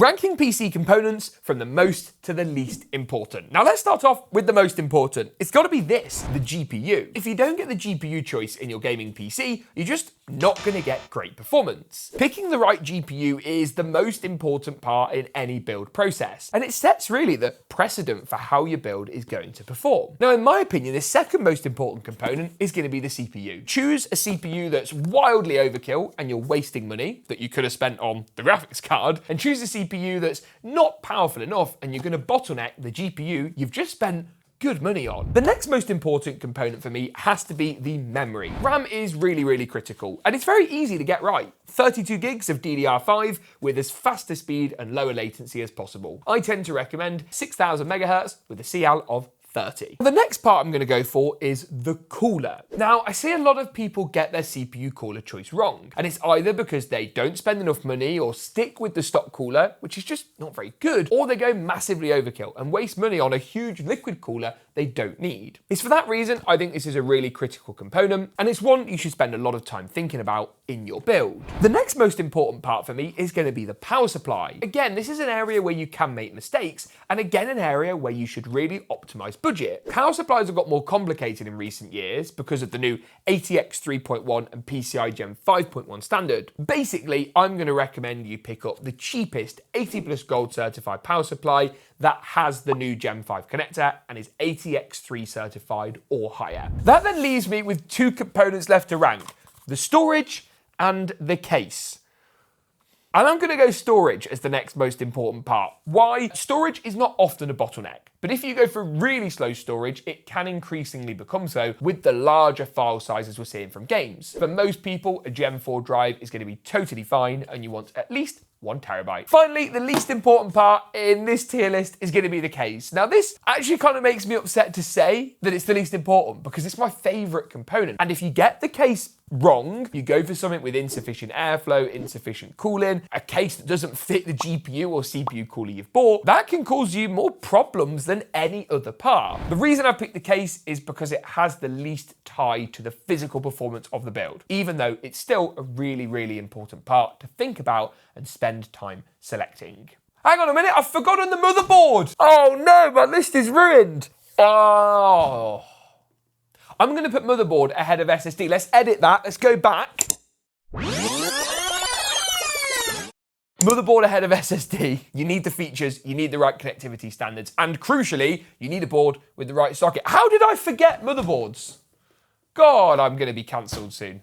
Ranking PC components from the most to the least important. Now let's start off with the most important. It's got to be this, the GPU. If you don't get the GPU choice in your gaming PC, you're just not going to get great performance. Picking the right GPU is the most important part in any build process, and it sets really the precedent for how your build is going to perform. Now, in my opinion, the second most important component is going to be the CPU. Choose a CPU that's wildly overkill and you're wasting money that you could have spent on the graphics card, and choose a CPU that's not powerful enough and you're going to bottleneck the GPU you've just spent good money on. The next most important component for me has to be the memory. RAM is really critical, and it's very easy to get right. 32 gigs of DDR5 with as fast a speed and lower latency as possible. I tend to recommend 6000 megahertz with a CL of 30. The next part I'm going to go for is the cooler. Now, I see a lot of people get their CPU cooler choice wrong, and it's either because they don't spend enough money or stick with the stock cooler, which is just not very good, or they go massively overkill and waste money on a huge liquid cooler they don't need. It's for that reason I think this is a really critical component, and it's one you should spend a lot of time thinking about in your build. The next most important part for me is going to be the power supply. Again, this is an area where you can make mistakes, and again an area where you should really optimize budget. Power supplies have got more complicated in recent years because of the new ATX 3.1 and PCI Gen 5.1 standard. Basically, I'm going to recommend you pick up the cheapest 80 plus gold certified power supply that has the new Gen 5 connector and is ATX3 certified or higher. That then leaves me with two components left to rank: the storage and the case. And I'm going to go storage as the next most important part. Why? Storage is not often a bottleneck, but if you go for really slow storage, it can increasingly become so with the larger file sizes we're seeing from games. For most people, a Gen 4 drive is going to be totally fine, and you want at least 1 terabyte. Finally, the least important part in this tier list is going to be the case. Now, this actually kind of makes me upset to say that it's the least important because it's my favorite component. And if you get the case wrong, you go for something with insufficient airflow, insufficient cooling, a case that doesn't fit the GPU or CPU cooler you've bought, that can cause you more problems than any other part. The reason I picked the case is because it has the least tie to the physical performance of the build, even though it's still a really important part to think about and spend time selecting. Hang on a minute, I've forgotten the motherboard! Oh no, my list is ruined! Oh. I'm going to put motherboard ahead of SSD. Let's edit that. Let's go back. Motherboard ahead of SSD. You need the features, you need the right connectivity standards, and crucially, you need a board with the right socket. How did I forget motherboards? God, I'm going to be cancelled soon.